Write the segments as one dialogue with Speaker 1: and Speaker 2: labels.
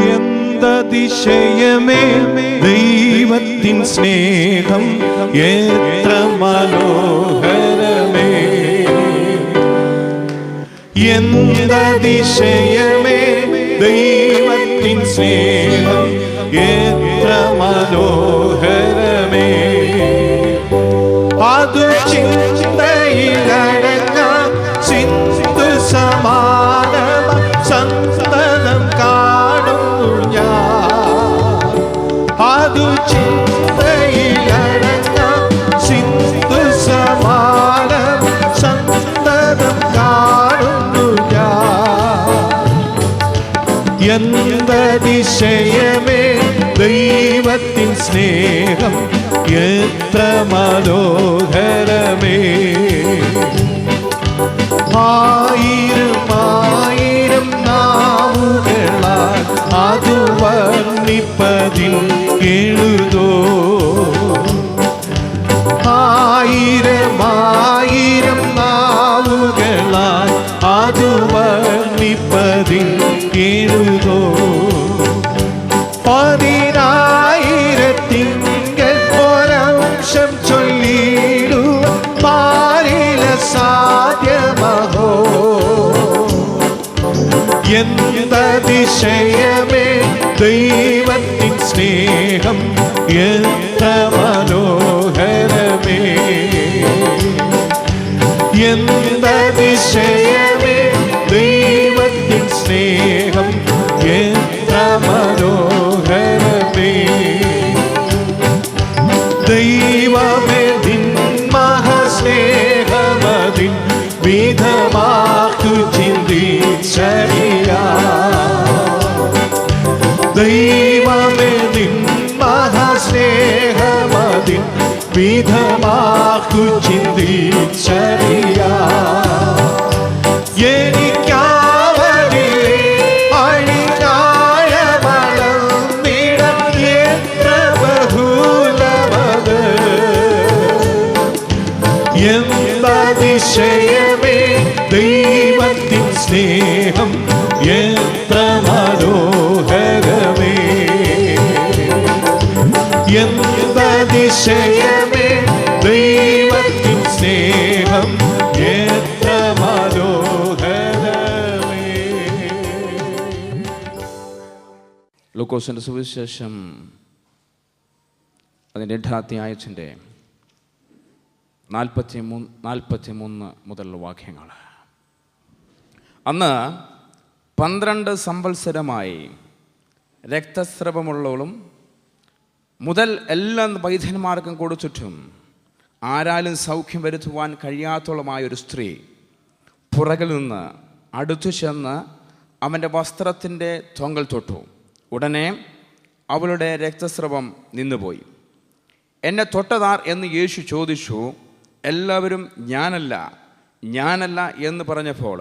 Speaker 1: എന്തതിശയമേ ദൈവത്തിൻ സ്നേഹം എത്ര മനോഹരമേ. എന്തതിശയമേ ദൈവത്തിൻ സ്നേഹം എത്ര മനോഹരമേ. അതു ചിന്തയിലടങ്ങ സിന്ധു സമാനമ സന്തതം കാണുന്നു ഞാൻ. അതു ചിന്തയിലടങ്ങ സിന്ധു സമാനമ സന്തതം കാണുന്നു ഞാൻ. എന്തതിശയമേ ദൈവത്തിൻ സ്നേഹം എത്ര മനോഹരമേ. ആയിരം ആയിരം നാവുകളാൽ അതു വർണ്ണിപ്പതിൽ എഴുതോ. ആയിരം ആയിരം നാവുകളാൽ അതു വർണ്ണിപ്പതിൽ എഴുതോ. പതിനായിരത്തിങ്കൽ ഒരംശം ചൊല്ലിടുക പാരില സാധ്യമഹോ. എന്തതിശയമേ ദൈവത്തിൻ സ്നേഹം എത്ര മനോഹരമേ. എന്തതിശയമേ ദൈവത്തിൻ സ്നേഹം എത്ര മനോഹരമേ. ദൈവമേ നിൻ മഹാസ്നേഹമതിൻ വിധമാക്കു ചിന്തിച്ചറിയാ. ദൈവമേ നിൻ മഹാസ്നേഹമതിൻ വിധമാക്കു ചിന്തിച്ചറിയാ. എന്തതിശയമേ ദൈവത്തിൻ സ്നേഹം എത്ര മനോഹരമേ. എന്തതിശയമേ ദൈവത്തിൻ സ്നേഹം എത്ര മനോഹരമേ. ലൂക്കോസിന്റെ സുവിശേഷം അതിൻ്റെ 8-ാം അധ്യായത്തിൻ്റെ 43 മുതലുള്ള വാക്യങ്ങൾ. അന്ന് 12 സംവത്സരമായി രക്തസ്രവമുള്ളവളും മുതൽ എല്ലാ വൈദ്യന്മാർക്കും കൊടുത്തിട്ടും ആരാലും സൗഖ്യം വരുത്തുവാൻ കഴിയാത്തോളമായൊരു സ്ത്രീ പുറകിൽ നിന്ന് അടുത്തു ചെന്ന് അവൻ്റെ വസ്ത്രത്തിൻ്റെ തൊങ്ങൽ തൊട്ടു. ഉടനെ അവളുടെ രക്തസ്രവം നിന്നുപോയി. എന്നെ തൊട്ടതാർ എന്ന് യേശു ചോദിച്ചു. എല്ലാവരും ഞാനല്ല എന്ന് പറഞ്ഞപ്പോൾ,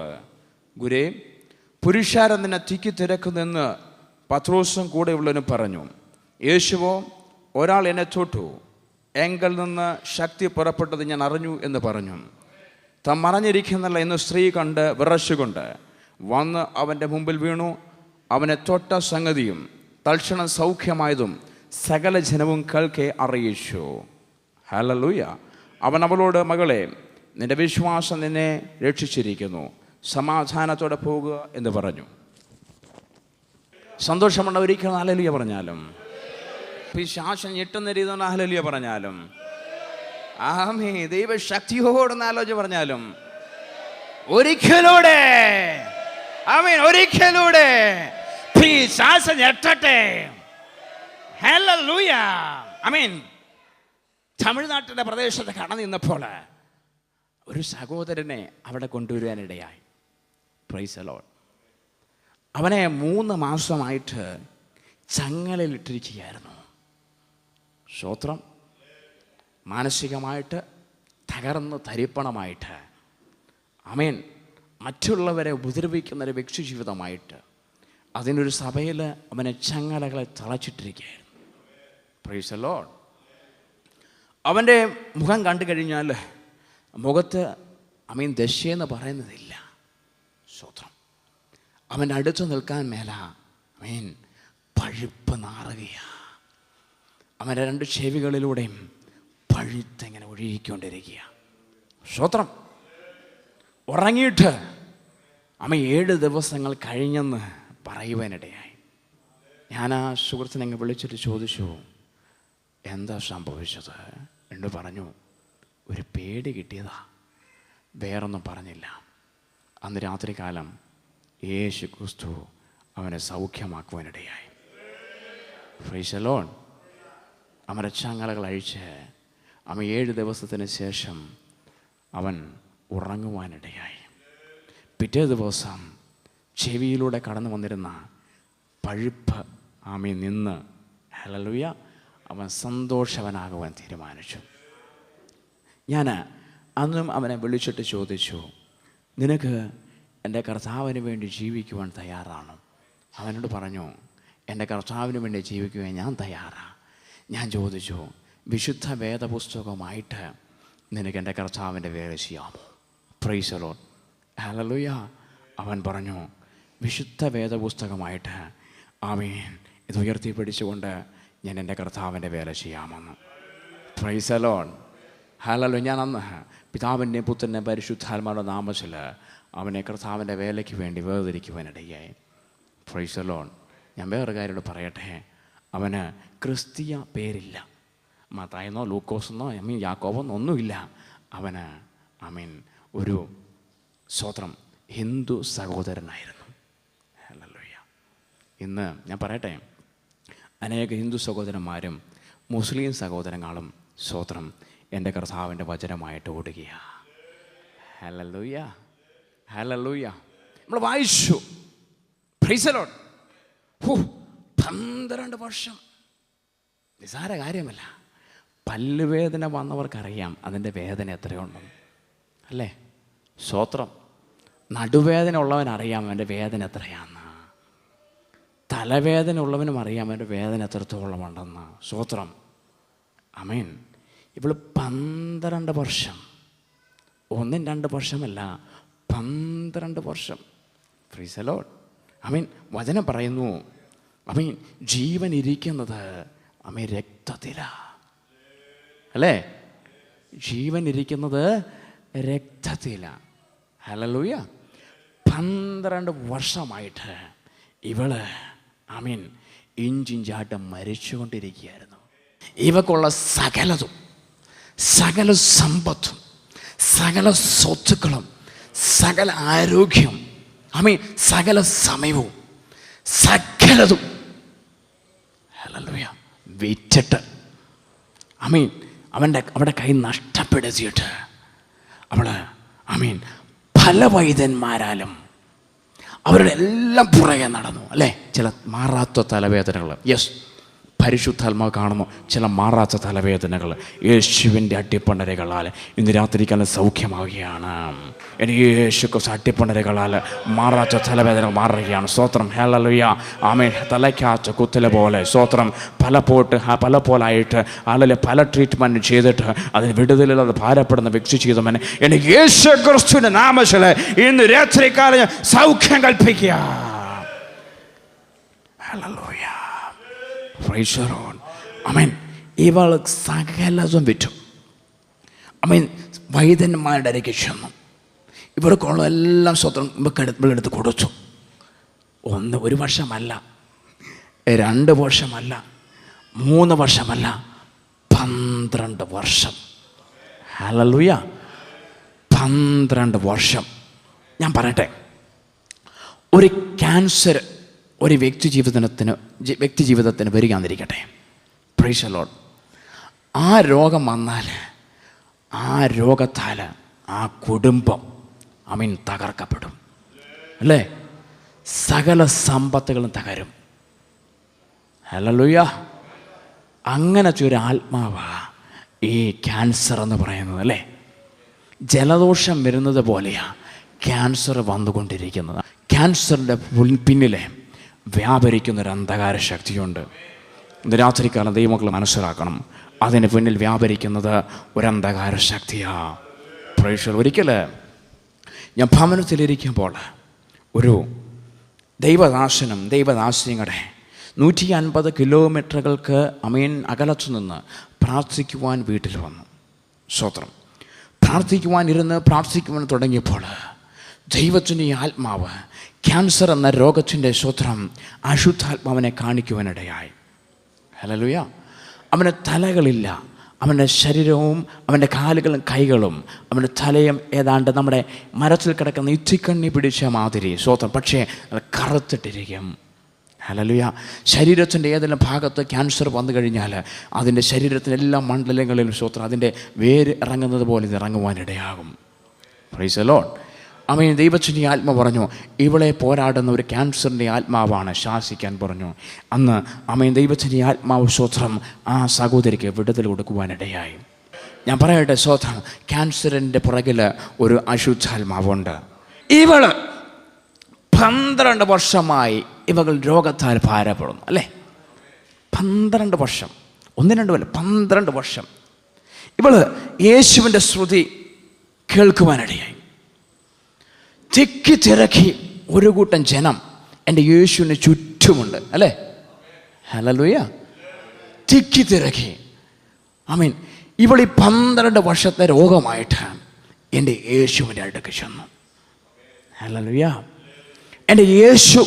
Speaker 1: ഗുരേ, പുരുഷാരം നിന്നെ തിക്കി തിരക്കുന്നെന്ന് പത്രോസും കൂടെയുള്ളവനും പറഞ്ഞു. യേശുവോ, ഒരാൾ എന്നെ തൊട്ടു, എങ്കിൽ നിന്ന് ശക്തി പുറപ്പെട്ടത് ഞാൻ അറിഞ്ഞു എന്ന് പറഞ്ഞു. താൻ മറഞ്ഞിരിക്കുന്നില്ല എന്ന് സ്ത്രീ കണ്ട് വിറച്ചുകൊണ്ട് വന്ന് അവൻ്റെ മുമ്പിൽ വീണു. അവനെ തൊട്ട സംഗതിയും തൽക്ഷണം സൗഖ്യമായതും സകല ജനവും കേൾക്കെ അറിയിച്ചു. ഹല്ലേലൂയ. അവൻ അവളോട്, മകളെ, നിന്റെ വിശ്വാസം നിന്നെ രക്ഷിച്ചിരിക്കുന്നു, സമാധാനത്തോടെ പോകുക എന്ന് പറഞ്ഞു. സന്തോഷമുണ്ട് ഒരിക്കലും ഹല്ലേലൂയ പറഞ്ഞാലും, പിശാചൻ ഞെട്ടുന്ന രീതിയിൽ ഹല്ലേലൂയ പറഞ്ഞാലും, ആമേ, ദൈവശക്തിയോടൊന്ന് ആലോചന പറഞ്ഞാലും, ഒരിക്കലൂടെ ആമേൻ, ഒരിക്കലൂടെ പിശാചൻ ഞെട്ടട്ടെ. ഹല്ലേലൂയ. ആമേൻ. തമിഴ്നാട്ടിൻ്റെ പ്രദേശത്ത് കടന്നു നിന്നപ്പോൾ ഒരു സഹോദരനെ അവിടെ കൊണ്ടുവരുവാനിടയായി. Price the Lord. അവനെ 3 മാസമായിട്ട് ചങ്ങലയിലിട്ടിരിക്കുകയായിരുന്നു. സ്തോത്രം. മാനസികമായിട്ട് തകർന്ന് തരിപ്പണമായിട്ട്, ആമേൻ, മറ്റുള്ളവരെ ഉപദ്രവിക്കുന്നൊരു വ്യക്തി ജീവിതമായിട്ട് അതിനൊരു സഭയിൽ അവനെ ചങ്ങലകളെ തളച്ചിട്ടിരിക്കുകയായിരുന്നു. Praise the lord. അവൻ്റെ മുഖം കണ്ടു കഴിഞ്ഞാൽ മുഖത്ത് ദശയെന്ന് പറയുന്നതില്ല. സ്തോത്രം. അവൻ്റെ അടുത്ത് നിൽക്കാൻ മേല. പഴുപ്പ് നാറുകയാണ്. അവൻ്റെ 2 ചെവികളിലൂടെയും പഴുത്തെങ്ങനെ ഒഴുകിക്കൊണ്ടിരിക്കുക. സ്തോത്രം. ഉറങ്ങിയിട്ട് 7 ദിവസങ്ങൾ കഴിഞ്ഞെന്ന് പറയുവാനിടയായി. ഞാൻ ആ സുഹൃത്തിനെ വിളിച്ചിട്ട് ചോദിച്ചു, എന്താ സംഭവിച്ചത് എന്ന് പറഞ്ഞു. ഒരു പേടി കിട്ടിയതാ, വേറൊന്നും പറഞ്ഞില്ല. അന്ന് രാത്രികാലം യേശു ക്രിസ്തു അവനെ സൗഖ്യമാക്കുവാനിടയായി. Price the lord. അവൻ്റെ ചങ്ങലകൾ അഴിച്ച് 7 ദിവസത്തിന് ശേഷം അവൻ ഉറങ്ങുവാനിടയായി. പിറ്റേ ദിവസം ചെവിയിലൂടെ കടന്നു വന്നിരുന്ന പഴുപ്പ് നിന്ന് ഹല്ലേലൂയ അവൻ സന്തോഷവനാകുവാൻ തീരുമാനിച്ചു. ഞാൻ അന്നും അവനെ വിളിച്ചിട്ട് ചോദിച്ചു, നിനക്ക് എൻ്റെ കർത്താവിന് വേണ്ടി ജീവിക്കുവാൻ തയ്യാറാണോ? അവനോട് പറഞ്ഞു, എൻ്റെ കർത്താവിന് വേണ്ടി ജീവിക്കുവാൻ ഞാൻ തയ്യാറാണ്. ഞാൻ ചോദിച്ചു, വിശുദ്ധ വേദപുസ്തകമായിട്ട് നിനക്ക് എൻ്റെ കർത്താവിൻ്റെ വേല ചെയ്യാമോ? Price the Lord. ഹല്ലേലൂയ. അവൻ പറഞ്ഞു, വിശുദ്ധ വേദപുസ്തകമായിട്ട് ആമേൻ ഇത് ഉയർത്തിപ്പിടിച്ചുകൊണ്ട് ഞാൻ എൻ്റെ കർത്താവിൻ്റെ വേല ചെയ്യാമെന്ന്. Price the Lord. ഹല്ലേലൂയ. ഞാൻ അന്ന് പിതാവിൻ്റെ പുത്രൻ്റെ പരിശുദ്ധാത്മാവിൻ്റെ നാമത്തിൽ അവനെ കർത്താവിൻ്റെ വേലയ്ക്ക് വേണ്ടി വേർതിരിക്കുവാനിടയായി. Price the Lord. ഞാൻ വേറൊരു കാര്യം പറയട്ടെ, അവന് ക്രിസ്തീയ പേരില്ല. മത്തായെന്നോ ലൂക്കോസെന്നോ യാക്കോബെന്നോ ഒന്നുമില്ല. അവന് ഒരു സ്തോത്രം ഹിന്ദു സഹോദരനായിരുന്നു. ഹല്ലേലൂയ. ഇന്ന് ഞാൻ പറയട്ടെ, അനേക ഹിന്ദു സഹോദരന്മാരും മുസ്ലിം സഹോദരങ്ങളും സ്തോത്രം എൻ്റെ കർത്താവിൻ്റെ വചനമായിട്ട് ഓടുകയാണ്. ഹല്ലേലൂയ. ഹല്ലേലൂയ. നമ്മൾ വായിച്ചു. Price the Lord. 12 വർഷം നിസാര കാര്യമല്ല. പല്ലുവേദന വന്നവർക്കറിയാം അതിൻ്റെ വേദന എത്രയുണ്ടെന്ന്, അല്ലേ? സ്തോത്രം. നടുവേദന ഉള്ളവനറിയാം അവൻ്റെ വേദന എത്രയാണെന്ന്. തലവേദന ഉള്ളവനും അറിയാം അവൻ്റെ വേദന എത്രത്തോളം ഉണ്ടെന്ന്. സ്തോത്രം. ആമേൻ. ഇവൾ 12 വർഷം, 1-2 വർഷമല്ല, 12 വർഷം. Praise the Lord. ആമേൻ. വചനം പറയുന്നു, ആമേൻ, ജീവൻ ഇരിക്കുന്നത് ആമേൻ രക്തത്തിലാണ്, അല്ലേ? ജീവൻ ഇരിക്കുന്നത് രക്തത്തിലാണ്. ഹല്ലേലൂയ. 12 വർഷമായിട്ട് ഇവള് ആമേൻ ഇഞ്ചിഞ്ചായിട്ട് മരിച്ചുകൊണ്ടിരിക്കുകയായിരുന്നു. ഇവക്കുള്ള സകലതും, സകല സമ്പത്തും, സകല സ്വത്തുക്കളും, സകല ആരോഗ്യവും, ആമേൻ സകല സമയവും, സകലതും ഹല്ലേലൂയ വിറ്റിട്ട് ആമേൻ അവരുടെ കൈ നഷ്ടപ്പെടുത്തിയിട്ട് അവള് ആമേൻ പല വൈദ്യന്മാരാലും അവരുടെ എല്ലാം പുറകെ നടന്നു, അല്ലേ? ചില മാറാത്ത തലവേദനകൾ, യെസ്, പരിശുദ്ധാത്മാവ് കാണുന്നു. ചില മാറാത്ത തലവേദനകൾ യേശുവിൻ്റെ അട്ടിപ്പണ്ടരകളാൽ ഇന്ന് രാത്രിക്കാലം സൗഖ്യമാവുകയാണ്. എനിക്ക് യേശു അട്ടിപ്പണ്ടരകളാൽ മാറാത്ത തലവേദനകൾ മാറുകയാണ്. സ്തോത്രം. ഹല്ലേലൂയ. ആമേൻ. തലയ്ക്കകത്ത് കുത്തല പോലെ സ്തോത്രം പല പോലായിട്ട് ആളെ പല ട്രീറ്റ്മെൻറ്റ് ചെയ്തിട്ട് അതിന് വിടുതലില്ലാതെ ഭാരപ്പെടുന്ന വ്യക്തി ചെയ്തവന് എനിക്ക് യേശു ക്രിസ്തുവിൻ്റെ നാമത്തിൽ ഇന്ന് രാത്രിക്കാലം സൗഖ്യം കൽപ്പിക്കുക. ഹല്ലേലൂയ. Praise the Lord. ആമേൻ. ഇവൾ സകലതും വിറ്റു. ആമേൻ. വൈദ്യന്മാരുടെ അരയ്ക്ക് ചെന്നു. ഇവർക്കുള്ള എല്ലാം സ്വന്തം ഇവളെടുത്ത് കൊടുത്തു. 1 വർഷമല്ല, 2 വർഷമല്ല, 3 വർഷമല്ല, 12 വർഷം. ഹല്ലേലൂയ. 12 വർഷം. ഞാൻ പറയട്ടെ, ഒരു ക്യാൻസർ ഒരു വ്യക്തി ജീവിതത്തിന് വരികയാന്നിരിക്കട്ടെ. Price the Lord. ആ രോഗം വന്നാൽ ആ രോഗത്താൽ ആ കുടുംബം ആമേൻ തകർക്കപ്പെടും, അല്ലേ? സകല സമ്പത്തുകളും തകരും. ഹല്ലേലൂയ. അങ്ങനത്തെ ഒരു ആത്മാവാ ഈ ക്യാൻസർ എന്ന് പറയുന്നത്, അല്ലേ? ജലദോഷം വരുന്നത് പോലെയാണ് ക്യാൻസർ വന്നുകൊണ്ടിരിക്കുന്നത്. ക്യാൻസറിൻ്റെ പിന്നിലെ വ്യാപരിക്കുന്നൊരു അന്ധകാര ശക്തിയുണ്ട്. ഇന്ന് രാത്രിക്കാലം ദൈവമക്കൾ മനസ്സിലാക്കണം, അതിന് പിന്നിൽ വ്യാപരിക്കുന്നത് ഒരു അന്ധകാര ശക്തിയാണ്. പ്രൈസ്. ഒരിക്കൽ ഞാൻ ഭവനത്തിലിരിക്കുമ്പോൾ ഒരു ദൈവദാസനും ദൈവദാസിനിയുടെ 150 കിലോമീറ്ററുകൾക്ക് അകലത്തു നിന്ന് പ്രാർത്ഥിക്കുവാൻ വീട്ടിൽ വന്നു. സ്തോത്രം. പ്രാർത്ഥിക്കുവാൻ തുടങ്ങിയപ്പോൾ ദൈവത്തിൻ്റെ ആത്മാവ് ക്യാൻസർ എന്ന രോഗത്തിൻ്റെ അശുദ്ധാത്മാവിനെ കാണിക്കുവാനിടയായി. ഹല്ലേലൂയ. അവന് തലകളില്ല, അവൻ്റെ ശരീരവും അവൻ്റെ കാലുകളും കൈകളും അവൻ്റെ തലയും ഏതാണ്ട് നമ്മുടെ മരത്തിൽ കിടക്കുന്ന ഇത്തിക്കണ്ണി പിടിച്ച മാതിരി. സ്തോത്രം. പക്ഷേ അത് കറുത്തിട്ടിരിക്കും. ഹല്ലേലൂയ. ശരീരത്തിൻ്റെ ഏതെങ്കിലും ഭാഗത്ത് ക്യാൻസർ വന്നു കഴിഞ്ഞാൽ അതിൻ്റെ ശരീരത്തിൻ്റെ എല്ലാ മണ്ഡലങ്ങളിലും സ്തോത്രം അതിൻ്റെ വേര് ഇറങ്ങുന്നത് പോലെ ഇത് ഇറങ്ങുവാനിടയാകും. Price the Lord. ദൈവത്തിൻ്റെ ആത്മ പറഞ്ഞു, ഇവളെ പോരാടുന്ന ഒരു ക്യാൻസറിൻ്റെ ആത്മാവാണ്, ശാസിക്കാൻ പറഞ്ഞു. അന്ന് ദൈവത്തിൻ്റെ ആത്മാവ് സ്തോത്രം ആ സഹോദരിക്ക് വിടുതൽ കൊടുക്കുവാനിടയായി. ഞാൻ പറയട്ടെ, സ്തോത്രം, ക്യാൻസറിൻ്റെ പുറകിൽ ഒരു അശുദ്ധാത്മാവുണ്ട്. ഇവള് 12 വർഷമായി ഇവകൾ രോഗത്താൽ ഭാരപ്പെടുന്നു. അല്ലേ? 12 വർഷം, 1-2 അല്ല, 12 വർഷം ഇവള് യേശുവിൻ്റെ ശ്രുതി കേൾക്കുവാനിടയായി. തിക്കി തിരക്കി ഒരു കൂട്ടം ജനം എൻ്റെ യേശുവിന് ചുറ്റുമുണ്ട്. അല്ലേ? ഹല്ലേലൂയ. തിക്കി തിരക്കി. ഇവൾ ഈ 12 വർഷത്തെ രോഗമായിട്ട് എൻ്റെ യേശുവിൻ്റെ അടുക്ക് ചെന്നു. ഹല്ലേലൂയ. എൻ്റെ യേശു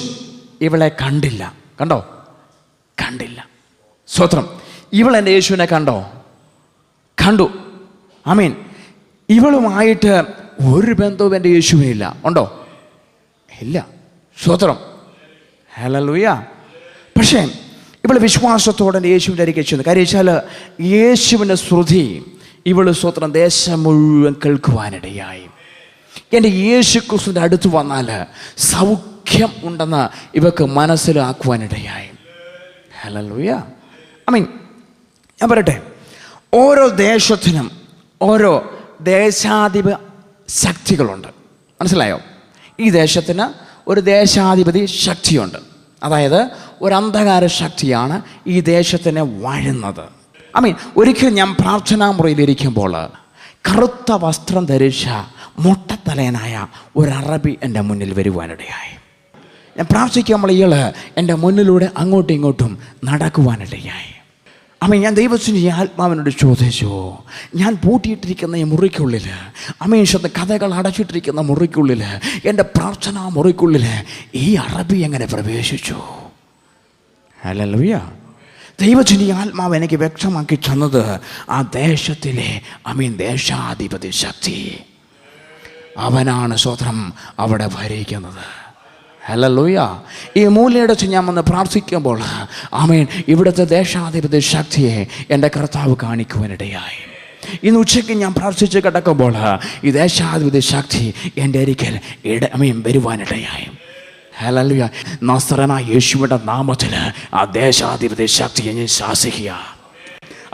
Speaker 1: ഇവളെ കണ്ടില്ല. കണ്ടില്ല. സ്തോത്രം. ഇവൾ എൻ്റെ യേശുവിനെ കണ്ടു. ഇവളുമായിട്ട് ഒരു ബന്ധവും എൻ്റെ യേശുവിനില്ല. ഉണ്ടോ? ഇല്ല. സ്തോത്രം. ഹല്ലേലൂയ. പക്ഷേ ഇവൾ വിശ്വാസത്തോടെ എൻ്റെ യേശുവിൻ്റെ അരികെ ചെന്നു. കാര്യം വെച്ചാൽ യേശുവിൻ്റെ ശ്രുതി ഇവൾ സ്തോത്രം ദേശം മുഴുവൻ കേൾക്കുവാനിടയായി. എൻ്റെ യേശു ക്രിസ്തുവിൻ്റെ അടുത്ത് വന്നാൽ സൗഖ്യം ഉണ്ടെന്ന് ഇവക്ക് മനസ്സിലാക്കുവാനിടയായി. ഹല്ലേലൂയ. ഞാൻ പറയട്ടെ, ഓരോ ദേശത്തിനും ഓരോ ദേശാധിപ ശക്തികളുണ്ട്. മനസ്സിലായോ? ഈ ദേശത്തിന് ഒരു ദേശാധിപതി ശക്തിയുണ്ട്. അതായത് ഒരു അന്ധകാര ശക്തിയാണ് ഈ ദേശത്തിനെ വാഴുന്നത്. ഒരിക്കൽ ഞാൻ പ്രാർത്ഥനാ മുറിയിലിരിക്കുമ്പോൾ കറുത്ത വസ്ത്രം ധരിച്ച മൊട്ടത്തലയനായ ഒരു അറബി എൻ്റെ മുന്നിൽ വരുവാനിടയായി. ഞാൻ പ്രാർത്ഥിക്കുമ്പോൾ ഇയാൾ എൻ്റെ മുന്നിലൂടെ അങ്ങോട്ടും ഇങ്ങോട്ടും നടക്കുവാനിടയായി. ഞാൻ ദൈവത്തിൻ്റെ ആത്മാവിനോട് ചോദിച്ചു, ഞാൻ പൂട്ടിയിട്ടിരിക്കുന്ന ഈ മുറിക്കുള്ളിൽ കഥകൾ അടച്ചിട്ടിരിക്കുന്ന മുറിക്കുള്ളിൽ, എൻ്റെ പ്രാർത്ഥനാ മുറിക്കുള്ളിൽ ഈ അറബി എങ്ങനെ പ്രവേശിച്ചു? ഹല്ലേലൂയ. ദൈവത്തിൻ്റെ ആത്മാവ് എനിക്ക് വ്യക്തമാക്കി തന്നത് ആ ദേശത്തിലെ ദേശാധിപതി ശക്തി അവനാണ് സ്തോത്രം അവിടെ ഭരിക്കുന്നത്. ഹല്ലേലൂയ. ഈ മൂലയുടെ ഞാൻ വന്ന് പ്രാർത്ഥിക്കുമ്പോൾ ഇവിടുത്തെ ദേശാധിപതി ശക്തിയെ എൻ്റെ കർത്താവ് കാണിക്കുവാനിടയായി. ഇന്ന് ഉച്ചയ്ക്ക് ഞാൻ പ്രാർത്ഥിച്ച് കിടക്കുമ്പോൾ ഈ ദേശാധിപതി ശക്തി എൻ്റെ അരികിൽ വരുവാനിടയായി. ഹല്ലേലൂയ. നസറേനായ യേശുവിന്റെ നാമത്തിൽ ആ ദേശാധിപതി ശക്തിയെ ഞാൻ ശാസിക്കുക.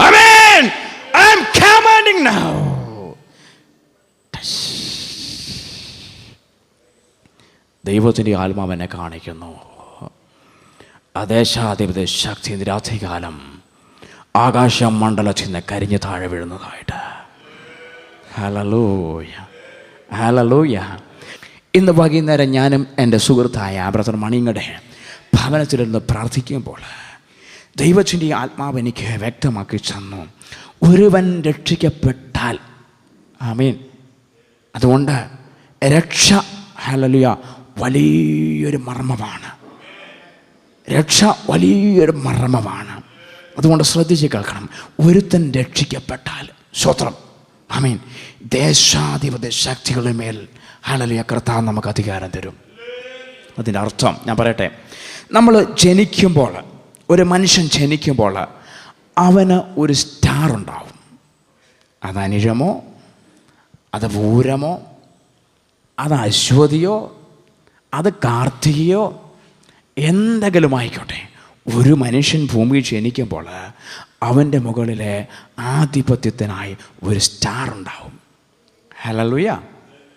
Speaker 1: ആമേൻ. I am commanding now. ദൈവത്തിൻ്റെ ആത്മാവിനെ കാണിക്കുന്നു. ആ ദേശാധിപതി ശക്തി രാത്രികാലം ആകാശ മണ്ഡലത്തിൽ നിന്ന് കരിഞ്ഞ് താഴെ വീഴുന്നതായിട്ട്. ഹല്ലേലൂയ. ഹല്ലേലൂയ. ഇന്ന് വൈകുന്നേരം ഞാനും എൻ്റെ സുഹൃത്തായ ബ്രദർ മണിയുടെ ഭവനത്തിലിരുന്ന് പ്രാർത്ഥിക്കുമ്പോൾ ദൈവത്തിൻ്റെ ആത്മാവ് എനിക്ക് വ്യക്തമാക്കി തന്നു, ഒരുവൻ രക്ഷിക്കപ്പെട്ടാൽ അതുകൊണ്ട് രക്ഷ ഹല്ലേലൂയ വലിയൊരു മർമ്മമാണ്. രക്ഷ വലിയൊരു മർമ്മമാണ്. അതുകൊണ്ട് ശ്രദ്ധിച്ച് കേൾക്കണം. ഒരുത്തൻ രക്ഷിക്കപ്പെട്ടാൽ സ്തോത്രം ദേശാധിപതി ശക്തികളുടെ മേൽ ഹല്ലേലൂയ കർത്താവ് നമുക്ക് അധികാരം തരും. അതിൻ്റെ അർത്ഥം ഞാൻ പറയട്ടെ, നമ്മൾ ജനിക്കുമ്പോൾ, ഒരു മനുഷ്യൻ ജനിക്കുമ്പോൾ അവന് ഒരു സ്റ്റാർ ഉണ്ടാവും. അത് അനിഴമോ, അത് പൂരമോ, അത് അശ്വതിയോ, അത് കാർത്തികയോ എന്തെങ്കിലും ആയിക്കോട്ടെ, ഒരു മനുഷ്യൻ ഭൂമിയിൽ ജനിക്കുമ്പോൾ അവൻ്റെ മുകളിലെ ആധിപത്യത്തിനായി ഒരു സ്റ്റാർ ഉണ്ടാവും. ഹല്ലേലൂയ.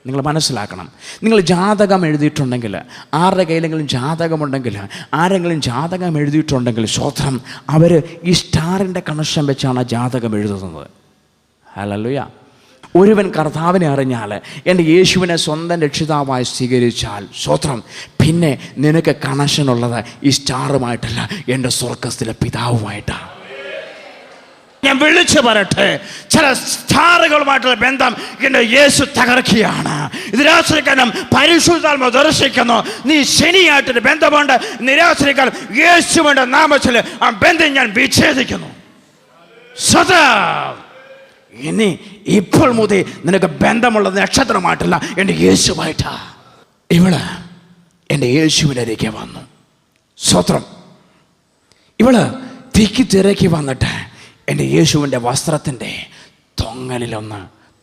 Speaker 1: നിങ്ങൾ മനസ്സിലാക്കണം. നിങ്ങൾ ജാതകം എഴുതിയിട്ടുണ്ടെങ്കിൽ, ആരുടെ കയ്യിലെങ്കിലും ജാതകമുണ്ടെങ്കിൽ, ആരെങ്കിലും ജാതകം എഴുതിയിട്ടുണ്ടെങ്കിൽ സ്വത്രം അവർ ഈ സ്റ്റാറിൻ്റെ കണക്ഷൻ വെച്ചാണ് ജാതകം എഴുതുന്നത്. ഹല്ലേലൂയ. ഒരുവൻ കർത്താവിനെ അറിഞ്ഞാൽ, എൻ്റെ യേശുവിനെ സ്വന്തം രക്ഷിതാവായി സ്വീകരിച്ചാൽ സ്വത്രം പിന്നെ നിനക്ക് കണക്ഷൻ ഉള്ളത് ഈ സ്റ്റാറുമായിട്ടല്ല, എൻ്റെ സ്വർഗ്ഗത്തിലെ പിതാവുമായിട്ടാണ്. ഞാൻ വിളിച്ചു പറയട്ടെ, ചില സ്റ്റാറുകളുമായിട്ടുള്ള ബന്ധം എൻ്റെ യേശു തകർക്കുകയാണ്. ഇത് രാത്രിക്കാലം പരിശുദ്ധാത്മാവ് ദർശിക്കുന്നു. നീ ശനിയായിട്ടൊരു ബന്ധമുണ്ട്, നിരാശ്രയിക്കാൻ യേശുവിൻ്റെ നാമത്തിൽ ആ ബന്ധം ഞാൻ വിച്ഛേദിക്കുന്നു. സദാ ഇനി ഇപ്പോൾ മുതൽ നിനക്ക് ബന്ധമുള്ള നക്ഷത്രമായിട്ടല്ല, എൻ്റെ യേശുവായിട്ടാ. ഇവള് എൻ്റെ യേശുവിനരികെ വന്നു. സ്വത്രം ഇവള് തിക്കി തിരക്കി വന്നിട്ട് എൻ്റെ യേശുവിൻ്റെ വസ്ത്രത്തിൻ്റെ തൊങ്ങലിലൊന്ന്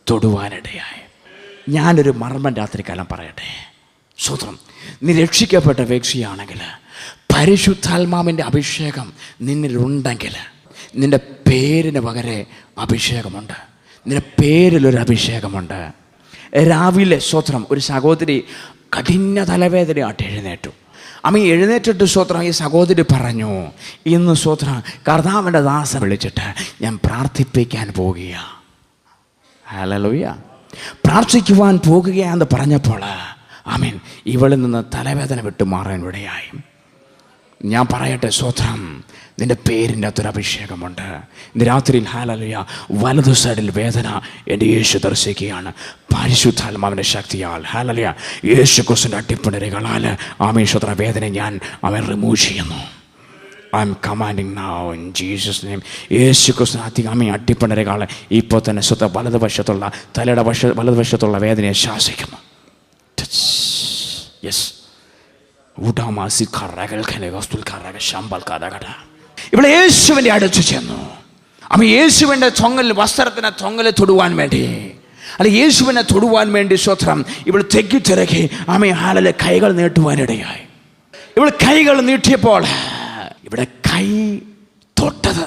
Speaker 1: തൊടുവാനിടയായി. ഞാനൊരു മർമ്മം രാത്രികാലം പറയട്ടെ. സ്വത്രം, നീ രക്ഷിക്കപ്പെട്ട വ്യക്തിയാണെങ്കിൽ, പരിശുദ്ധാത്മാവിൻ്റെ അഭിഷേകം നിന്നിലുണ്ടെങ്കിൽ, നിൻ്റെ പേരിന് പകരെ അഭിഷേകമുണ്ട്. നിൻ്റെ പേരിലൊരു അഭിഷേകമുണ്ട്. രാവിലെ സ്വത്രം ഒരു സഹോദരി കഠിന തലവേദനയായിട്ട് എഴുന്നേറ്റു. എഴുന്നേറ്റിട്ട് സ്വത്രം ഈ സഹോദരി പറഞ്ഞു, ഇന്ന് സ്വത്രം കർത്താവിൻ്റെ ദാസനെ വിളിച്ചിട്ട് ഞാൻ പ്രാർത്ഥിപ്പിക്കാൻ പോകുക. ഹല്ലേലൂയ. പ്രാർത്ഥിക്കുവാൻ പോകുകയാണെന്ന് പറഞ്ഞപ്പോൾ ഇവളിൽ നിന്ന് തലവേദന വിട്ടുമാറാൻ ഇടയായി. ഞാൻ പറയട്ടെ, സ്വത്രം, നിൻ്റെ പേരിൻ്റെ അകത്തൊരു അഭിഷേകമുണ്ട്. ഇന്ന് രാത്രിയിൽ ഹല്ലേലൂയ വലതു സൈഡിൽ വേദന എൻ്റെ യേശു ദർശിക്കുകയാണ്. പരിശുദ്ധാത്മാവിൻ്റെ ശക്തിയാൽ ഹല്ലേലൂയ യേശു ക്രിസ്തുവിൻ്റെ അടിപ്പിണരുകളാൽ സ്വത്ര വേദന ഞാൻ റിമൂവ് ചെയ്യുന്നു. I am commanding now in Jesus name. യേശു ക്രിസ്തു അടിപ്പിണരുകൾ ഇപ്പോൾ തന്നെ സ്വത്ത വലതുവശത്തുള്ള തലയുടെ വലതുവശത്തുള്ള വേദനയെ ശാസിക്കുന്നു. യെസ്, ഇവിടെ യേശുവിൻ്റെ അടുത്ത് ചെന്നു. യേശുവിൻ്റെ വസ്ത്രത്തിന് തൊങ്ങൽ തൊടുവാൻ വേണ്ടി, അല്ല യേശുവിനെ തൊടുവാൻ വേണ്ടി സ്വത്രം ഇവൾ തെക്കി തിരക്കി ഹാലലെ കൈകൾ നീട്ടുവാനിടയായി. ഇവൾ കൈകൾ നീട്ടിയപ്പോൾ ഇവിടെ കൈ തൊട്ടത്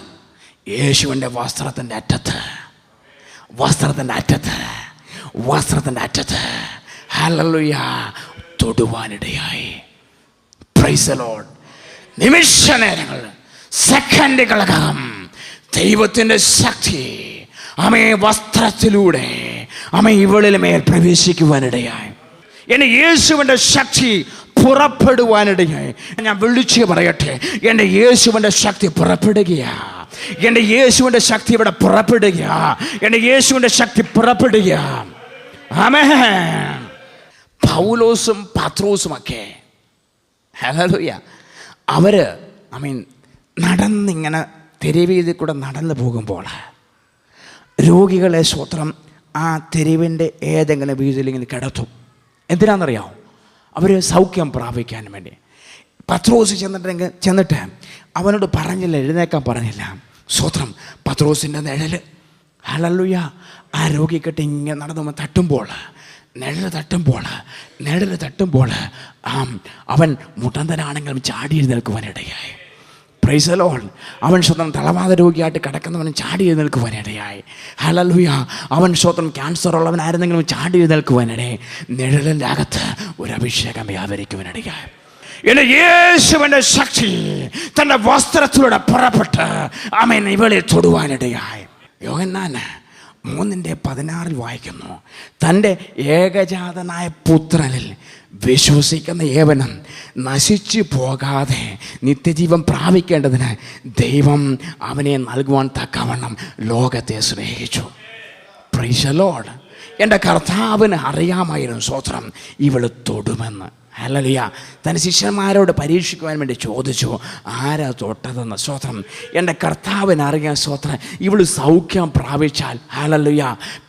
Speaker 1: യേശുവിൻ്റെ വസ്ത്രത്തിൻ്റെ അറ്റത്ത് ഹല്ലേലൂയ തൊടുവാനിടയായി. Praise the lord. നിമിഷ നേരങ്ങൾ, സെക്കൻഡുകളകം ദൈവത്തിൻ്റെ ശക്തി വസ്ത്രത്തിലൂടെ ഇവളിൽ മേൽ പ്രവേശിക്കുവാനിടയായി. എൻ്റെ യേശുവിൻ്റെ ശക്തി പുറപ്പെടുവാനിടയായി. ഞാൻ വിളിച്ച് പറയട്ടെ, എൻ്റെ യേശുവിൻ്റെ ശക്തി പുറപ്പെടുകയാ. എൻ്റെ യേശുവിൻ്റെ ശക്തി ഇവിടെ പുറപ്പെടുകയാ. എൻ്റെ യേശുവിൻ്റെ ശക്തി പുറപ്പെടുകയാ. ആമേൻ. പൗലോസും പത്രോസുമൊക്കെ ഹല്ലേലൂയ അവര് നടന്നിങ്ങനെ തെരുവീതിൽ കൂടെ നടന്നു പോകുമ്പോൾ രോഗികളെ സ്വത്രം ആ തെരുവിൻ്റെ ഏതെങ്കിലും വീതിയിൽ ഇങ്ങനെ കിടത്തും. എന്തിനാണെന്നറിയാമോ? അവർ സൗഖ്യം പ്രാപിക്കാൻ വേണ്ടി. പത്രോസ് ചെന്നിട്ട് അവനോട് പറഞ്ഞില്ല, എഴുന്നേക്കാൻ പറഞ്ഞില്ല. സ്വത്രം പത്രോസിൻ്റെ നിഴല് ഹല്ലേലൂയ ആ രോഗിക്കെട്ട് ഇങ്ങനെ നടന്നു തട്ടുമ്പോൾ നിഴല് തട്ടുമ്പോൾ അവൻ മുട്ടന്തനാണെങ്കിലും ചാടി എഴുന്നേൽക്കുവാനിടയായി. Price the Lord. അവൻ സ്വന്തം തളവാത രോഗിയായിട്ട് കിടക്കുന്നവനും ചാടി എഴുന്നേൽക്കുവാനിടയായി. ഹല്ലേലൂയ. അവൻ സ്വന്തം ക്യാൻസർ ഉള്ളവനായിരുന്നെങ്കിലും ചാടി എഴുന്നേൽക്കുവാനിടയായി. നിഴലിൻ്റെ അകത്ത് ഒരു അഭിഷേകം വ്യാപരിക്കുവാനിടയായി. എൻ്റെ യേശുവിൻ്റെ ശക്തി തൻ്റെ വസ്ത്രത്തിലൂടെ പുറപ്പെട്ട് ഇവളെ തൊടുവാനിടയായി. യോഹന്നാൻ 3:16 വായിക്കുന്നു, തൻ്റെ ഏകജാതനായ പുത്രനിൽ വിശ്വസിക്കുന്ന ഏവനും നശിച്ചു പോകാതെ നിത്യജീവൻ പ്രാപിക്കേണ്ടതിന് ദൈവം അവനെ നൽകുവാൻ തക്കവണ്ണം ലോകത്തെ സ്നേഹിച്ചു. Price the Lord. എൻ്റെ കർത്താവിന് അറിയാമായിരുന്നു സ്വത്രം ഇവള് തൊടുമെന്ന്. ഹല്ലേലൂയ. തൻ്റെ ശിഷ്യന്മാരോട് പരീക്ഷിക്കുവാൻ വേണ്ടി ചോദിച്ചു, ആരാ തൊട്ടതെന്ന്. സ്വത്രം എൻ്റെ കർത്താവിന് അറിയാൻ. സ്വത്രം ഇവള് സൗഖ്യം പ്രാപിച്ചാൽ ഹല്ലേലൂയ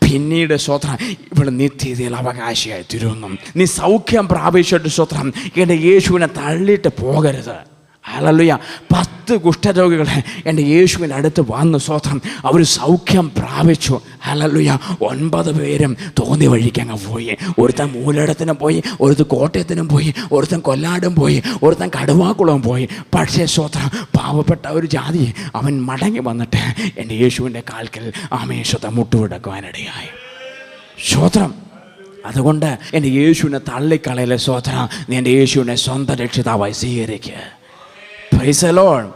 Speaker 1: പിന്നീട് സ്വത്രം ഇവള് നിത്യതയിൽ അവകാശിയായി തീരുന്നു. നീ സൗഖ്യം പ്രാപിച്ചിട്ട് സ്വത്രം എൻ്റെ യേശുവിനെ തള്ളിയിട്ട് പോകരുത്. ഹല്ലേലൂയ. 10 കുഷ്ഠരോഗികളെ എൻ്റെ യേശുവിൻ്റെ അടുത്ത് വന്നു സ്വത്രം അവർ സൗഖ്യം പ്രാപിച്ചു. ഹല്ലേലൂയ. 9 പേരും തോന്നി വഴിക്ക് അങ്ങ് പോയി. ഒരുത്തൻ മൂലയിടത്തിനും പോയി, ഒരുത്തൻ കോട്ടയത്തിനും പോയി, ഒരുത്തൻ കൊല്ലാടും പോയി, ഒരുത്തൻ കടുവാക്കുളവും പോയി. പക്ഷേ സ്വത്രം പാവപ്പെട്ട ഒരു ജാതി അവൻ മടങ്ങി വന്നിട്ട് എൻ്റെ യേശുവിൻ്റെ കാൽക്കൽ സ്വതം മുട്ടുവിടക്കുവാനിടയായി. സ്വത്രം അതുകൊണ്ട് എൻ്റെ യേശുവിനെ തള്ളിക്കളയിലെ സ്വത്രം നീ എൻ്റെ യേശുവിനെ സ്വന്തം രക്ഷിതാവായി സ്വീകരിക്കുക. Praise the lord.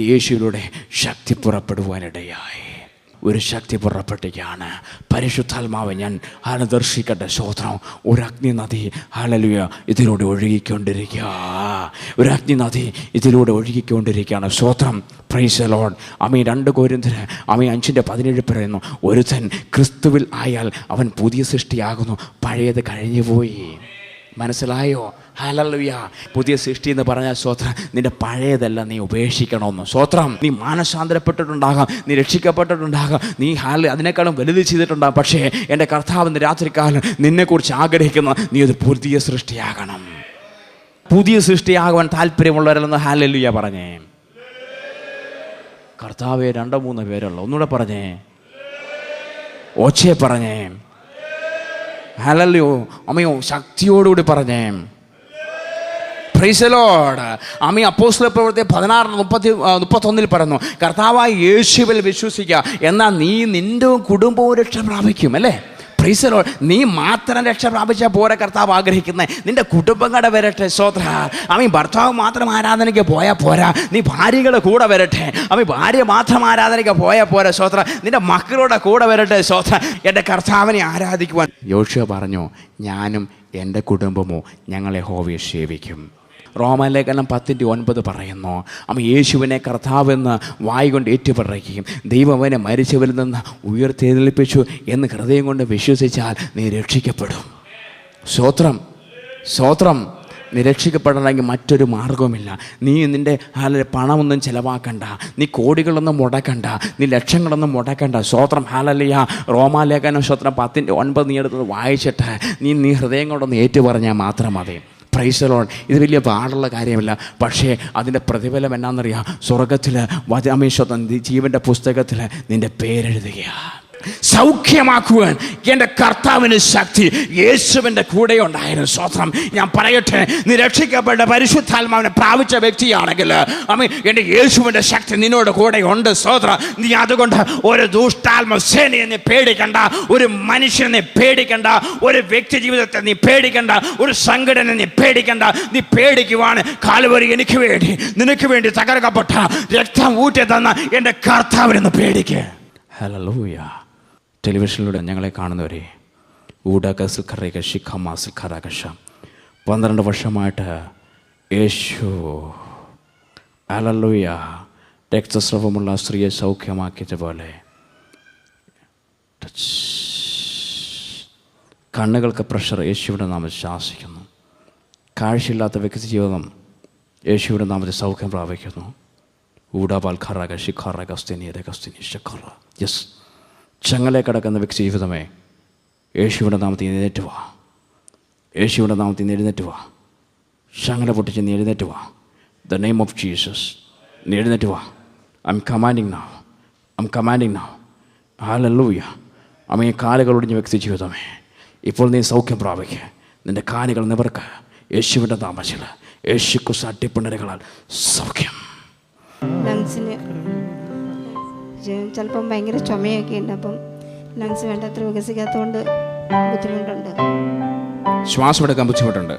Speaker 1: യേശുവിലൂടെ ശക്തി പുറപ്പെടുവാനിടയായി. ഒരു ശക്തി പുറപ്പെട്ടിരിക്കുകയാണ്. പരിശുദ്ധാത്മാവ് ഞാൻ ദർശിക്കട്ടെ. സ്തോത്രം. ഒരു അഗ്നി നദി ഹല്ലേലൂയ ഇതിലൂടെ ഒഴുകിക്കൊണ്ടിരിക്കുക. ഒരു അഗ്നി നദി ഇതിലൂടെ ഒഴുകിക്കൊണ്ടിരിക്കുകയാണ്. സ്തോത്രം. Praise the Lord. ആമേൻ. 2 കൊരിന്ത്യർ 5:17 പറയുന്നു, ഒരുത്തൻ ക്രിസ്തുവിൽ ആയാൽ അവൻ പുതിയ സൃഷ്ടിയാകുന്നു, പഴയത് കഴിഞ്ഞുപോയി. മനസ്സിലായോ? ഹല്ലേലൂയ. പുതിയ സൃഷ്ടി എന്ന് പറഞ്ഞാൽ സ്തോത്രം, നിന്റെ പഴയതെല്ലാം നീ ഉപേക്ഷിക്കണമെന്ന്. സ്തോത്രം. നീ മാനസാന്തരപ്പെട്ടിട്ടുണ്ടാകാം, നീ രക്ഷിക്കപ്പെട്ടിട്ടുണ്ടാകാം, നീ അതിനേക്കാളും വലുത് ചെയ്തിട്ടുണ്ടാകും. പക്ഷേ എൻ്റെ കർത്താവിൻ്റെ രാത്രികാലം നിന്നെക്കുറിച്ച് ആഗ്രഹിക്കുന്ന നീ ഒരു പുതിയ സൃഷ്ടിയാകണം. പുതിയ സൃഷ്ടിയാകുവാൻ താല്പര്യമുള്ളവരല്ലെന്ന് ഹല്ലേലൂയ പറഞ്ഞേ. കർത്താവെ 2-3 പേരുള്ള ഒന്നുകൂടെ പറഞ്ഞേ, ഓച്ചേ പറഞ്ഞേ, ഹല്ലേലൂയ. അമ്മയോ ശക്തിയോടുകൂടി പറഞ്ഞേ. Praise the Lord. ആമേൻ. അപ്പോസ്തല പ്രവൃത്തി 16:31 പറയുന്നു, കർത്താവായ യേശുവിൽ വിശ്വസിക്കുക, എന്നാൽ നീ നിന്റെ കുടുംബവും രക്ഷ പ്രാപിക്കും. അല്ലേ? Price the Lord. നീ മാത്രം രക്ഷ പ്രാപിച്ചാൽ പോരാ, കർത്താവ് ആഗ്രഹിക്കുന്നത് നിന്റെ കുടുംബം കൂടെ വരട്ടെ. സ്തോത്ര. ആമേൻ. ഭർത്താവ് മാത്രം ആരാധനയ്ക്ക് പോയാൽ പോരാ, നീ ഭാര്യയുടെ കൂടെ വരട്ടെ. ആമേൻ. ഭാര്യ മാത്രം ആരാധനയ്ക്ക് പോയാൽ പോരാ. സ്തോത്ര. നിന്റെ മക്കളുടെ കൂടെ വരട്ടെ. സ്തോത്ര. എൻ്റെ കർത്താവിനെ ആരാധിക്കുവാൻ യോശുവ പറഞ്ഞു, ഞാനും എൻ്റെ കുടുംബമോ ഞങ്ങൾ യഹോവയെ സേവിക്കും. റോമാലേഖനം 10:9 പറയുന്നു, യേശുവിനെ കർത്താവെന്ന് വായ് കൊണ്ട് ഏറ്റുപറയുകയും ദൈവം അവനെ മരിച്ചവരിൽ നിന്ന് ഉയർത്തെഴുന്നേൽപ്പിച്ചു എന്ന് ഹൃദയം കൊണ്ട് വിശ്വസിച്ചാൽ നീ രക്ഷിക്കപ്പെടും. സ്തോത്രം. സ്തോത്രം. നീ രക്ഷിക്കപ്പെടണമെങ്കിൽ മറ്റൊരു മാർഗവുമില്ല. നീ നിൻ്റെ പണമൊന്നും ചിലവാക്കണ്ട, നീ കോടികളൊന്നും മുടക്കണ്ട, നീ ലക്ഷങ്ങളൊന്നും മുടക്കണ്ട. സ്തോത്രം. ഹല്ലേലൂയ. റോമാലേഖനം സ്തോത്രം 10:9 നീ എടുത്ത് വായിച്ചിട്ട് നീ ഹൃദയം കൊണ്ടൊന്ന് ഏറ്റുപറഞ്ഞാൽ മാത്രം മതി. Price the Lord. ഇത് വലിയ പാടുള്ള കാര്യമില്ല, പക്ഷേ അതിൻ്റെ പ്രതിഫലം എന്നാണെന്നറിയാം. സ്വർഗത്തിൽ ജീവൻ്റെ പുസ്തകത്തിൽ നിൻ്റെ പേരെഴുതുകയാണ്. സൗഖ്യമാക്കുവാൻ എൻ്റെ കർത്താവിന് ശക്തി യേശുവിൻ്റെ കൂടെ ഉണ്ടായിരുന്നു. സ്തോത്രം. ഞാൻ പറയട്ടെ, നീ രക്ഷിക്കപ്പെട്ട പരിശുദ്ധാത്മാവിനെ പ്രാപിച്ച വ്യക്തിയാണെങ്കിൽ എൻ്റെ യേശുവിൻ്റെ ശക്തി നിന്നോട് കൂടെ ഉണ്ട്. സ്തോത്രം. നീ അതുകൊണ്ട് ഒരു ദുഷ്ടാത്മ സേനയെ നീ പേടിക്കണ്ട, ഒരു മനുഷ്യനെ പേടിക്കണ്ട, ഒരു വ്യക്തി ജീവിതത്തെ നീ പേടിക്കണ്ട, ഒരു സംഘടന നീ പേടിക്കണ്ട. നീ പേടിക്കുവാണ് കാൽവരി എനിക്ക് വേണ്ടി നിനക്ക് വേണ്ടി തകർക്കപ്പെട്ട രക്തം ഊറ്റി തന്ന എൻ്റെ കർത്താവിനെന്ന് പേടിക്കുക. ഹല്ലേലൂയ. ടെലിവിഷനിലൂടെ ഞങ്ങളെ കാണുന്നവരെ, 12 വർഷമായിട്ട് യേശു ഹല്ലേലൂയ രക്തസ്രവമുള്ള സ്ത്രീയെ സൗഖ്യമാക്കിയതുപോലെ കണ്ണുകൾക്ക് പ്രഷർ യേശുവിൻ്റെ നാമത്തിൽ ശാസിക്കുന്നു. കാഴ്ചയില്ലാത്ത വ്യക്തി ജീവിതം യേശുവിൻ്റെ നാമത്തിൽ സൗഖ്യം പ്രാപിക്കുന്നു. യെസ്. ചങ്ങലെ കിടക്കുന്ന വ്യക്തി ജീവിതമേ, യേശുവിൻ്റെ നാമത്തിൽ എഴുന്നേറ്റ് വാ. യേശുവിൻ്റെ നാമത്തിൽ എഴുന്നേറ്റ് വാ. ചങ്ങല പൊട്ടിച്ച് നീ എഴുന്നേറ്റ് വാ. The name of Jesus. നീ എഴുന്നേറ്റ് വാ. I am commanding now. Hallelujah. ഈ കാലുകൾ ഒടിഞ്ഞ വ്യക്തി ജീവിതമേ, ഇപ്പോൾ നീ സൗഖ്യം പ്രാപിക്കുക. നിൻ്റെ കാലുകൾ നിവർക്കുക. യേശുവിൻ്റെ നാമത്തിൽ യേശു ക്രിസ്തു അട്ടിപ്പിണരുകളാൽ സൗഖ്യം.
Speaker 2: ലങ്സിന് ചിലപ്പം ഭയങ്കര ചുമയൊക്കെ ഉണ്ട്. അപ്പം ലങ്സ് വേണ്ടത്ര വികസിക്കാത്തതുകൊണ്ട് ബുദ്ധിമുട്ടുണ്ട്.
Speaker 1: ശ്വാസം എടുക്കാൻ ബുദ്ധിമുട്ടുണ്ട്.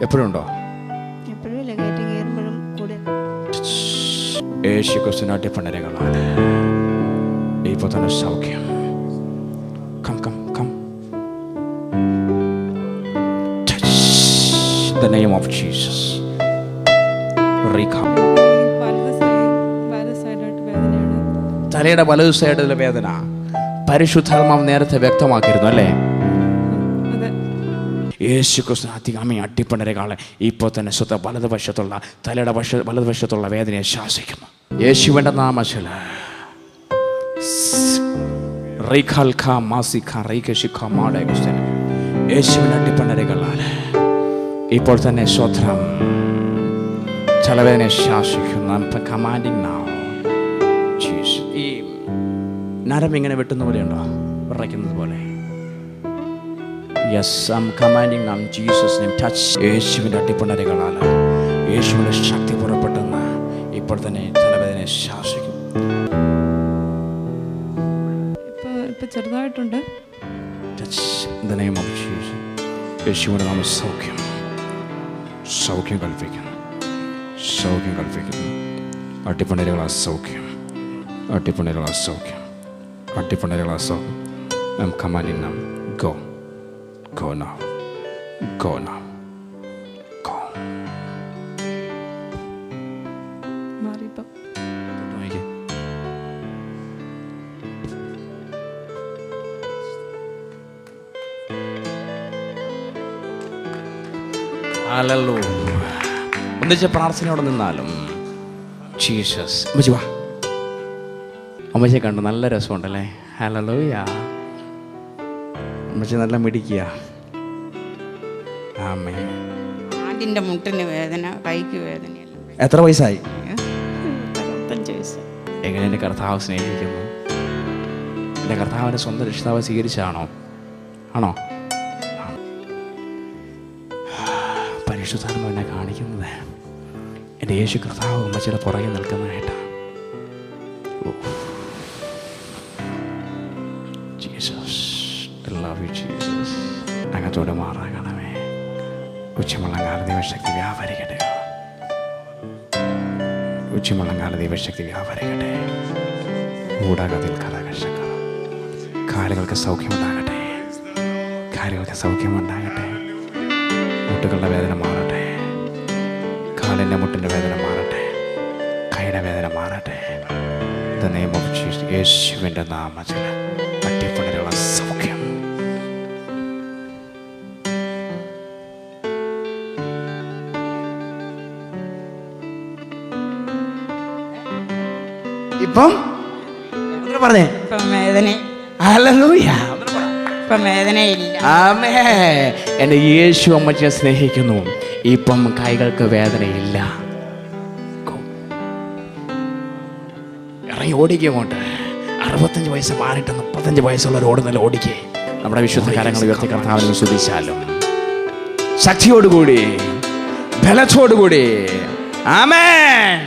Speaker 1: എപ്പോഴുണ്ടോ?
Speaker 2: എപ്പോഴും ഇല്ല, കയറ്റി കയറുമ്പോഴും കൂടെ.
Speaker 1: യേശു ക്രിസ്തു അട്ടിപ്പിണരുകളാണ് ഇപ്പോൾ തന്നെ സൗഖ്യം. The name of Jesus. തലയുടെ വലതു സൈഡിലെ വേദന പരിശുദ്ധാത്മാവ് നേരത്തെ വ്യക്തമാക്കിയിരുന്നു അല്ലേ? യേശു ക്രിസ്തു അട്ടിപ്പണരകാളെ ഇപ്പോൾ തന്നെ വലതുവശത്തുള്ള തലയുടെ വലതുവശത്തുള്ള വേദനയെ ശാസിക്കുന്നു യേശുവിൻ്റെ നാമത്തിൽ. യേശുവിൻ്റെ അട്ടിപ്പണരകളാൽ ഇപ്പോൾ തന്നെ സ്വത്രം തലവേദനയെ ശാസിക്കുന്നു. Commanding now. ഈ നരം ഇങ്ങനെ വെട്ടുന്ന പോലെയുണ്ടോ? വിറയ്ക്കുന്നത് പോലെ. Yes, I am commanding now in Jesus name. Touch. യേശുവിൻ്റെ അട്ടിപ്പണരകളാൽ യേശുവിൻ്റെ ശക്തി പുറപ്പെട്ടെന്ന് ഇപ്പോൾ തന്നെ തലവേദനയെ ശാസിക്കും.
Speaker 2: ഇപ്പോൾ ചെറുതായിട്ടുണ്ട്.
Speaker 1: Touch in the name of Jesus. യേശുവിൻ്റെ നാമം സൗഖ്യം കൽപ്പിക്കുന്നു. അട്ടിപ്പണരകളാൽ സൗഖ്യം. അടിപൊളിയുള്ള സൗഖ്യം, അടിപൊളിയുള്ള സൗഖ്യം. I'm commanding now. Go. Go now. Go now. Go.
Speaker 2: മാറിയപ്പം
Speaker 1: നോക്കിക്കേ. ഹല്ലേലൂയ. ഒന്നിച്ച് പ്രാർത്ഥനയോടെ നിന്നാലും ജീസസ്. അമ്മച്ചി വാ. അമ്മച്ചിയെ കണ്ടു, നല്ല രസമുണ്ടല്ലേ? ഹല്ലേലൂയ. അമ്മച്ചി നല്ല മിടിക്കുക. ആമേൻ.
Speaker 3: ആടിൻ്റെ മുട്ടിന് വേദന, കൈക്ക് വേദനയല്ല.
Speaker 1: എത്ര വയസ്സായി?
Speaker 3: 65 വയസ്സ്.
Speaker 1: എങ്ങനെ എൻ്റെ കർത്താവ് സ്നേഹിക്കുന്നു? എൻ്റെ കർത്താവിൻ്റെ സ്വന്തം രക്ഷിതാവ് സ്വീകരിച്ചാണോ? ആണോ? പരിശുദ്ധാത്മാവ് എന്നെ കാണിക്കുന്നത് എൻ്റെ യേശു കർത്താവ് അമ്മച്ചിയുടെ പുറകെ നിൽക്കുന്നതായിട്ടാണ്. Jesus, I love you Jesus. അങ്ങത്തോട് മാറാകണമേ. ഉച്ചമുള്ളങ്കാല ദൈവശക്തി വ്യാപരിക്കട്ടെ. ഉച്ചമുള്ളങ്കാല ദൈവശക്തി വ്യാപരിക്കട്ടെ. ഊടാകത്തിൽ കഥകർഷക. കാലുകൾക്ക് സൗഖ്യമുണ്ടാകട്ടെ. കാലുകൾക്ക് സൗഖ്യമുണ്ടാകട്ടെ. മുട്ടുകളുടെ വേദന മാറട്ടെ. കാലിൻ്റെ മുട്ടിൻ്റെ വേദന മാറട്ടെ. കൈയുടെ വേദന മാറട്ടെ. The name of Jesus. യേശുവിൻ്റെ നാമത്തിൽ അടിപൊളിയുള്ള സൗഖ്യം. ഇപ്പം പറഞ്ഞേ.
Speaker 3: ഇപ്പം വേദന,
Speaker 1: ഹല്ലേലൂയ.
Speaker 3: ഇപ്പം വേദനയില്ല.
Speaker 1: ആമേൻ. എൻ്റെ യേശു അമ്മച്ചിയെ സ്നേഹിക്കുന്നു. ഇപ്പം കൈകൾക്ക് വേദനയില്ല. ഇറങ്ങി ഓടിക്കുക അങ്ങോട്ട്. 65 വയസ്സ് മാറിയിട്ട് 35 വയസ്സുള്ളവർ ഓടുന്നല്ലോ. ഓടിക്കേ. നമ്മുടെ വിശുദ്ധ കരങ്ങൾ ഉയർത്തി കർത്താവിനെ സ്തുതിച്ചാലും ശക്തിയോടുകൂടി, ബലത്തോടുകൂടി. ആമേൻ.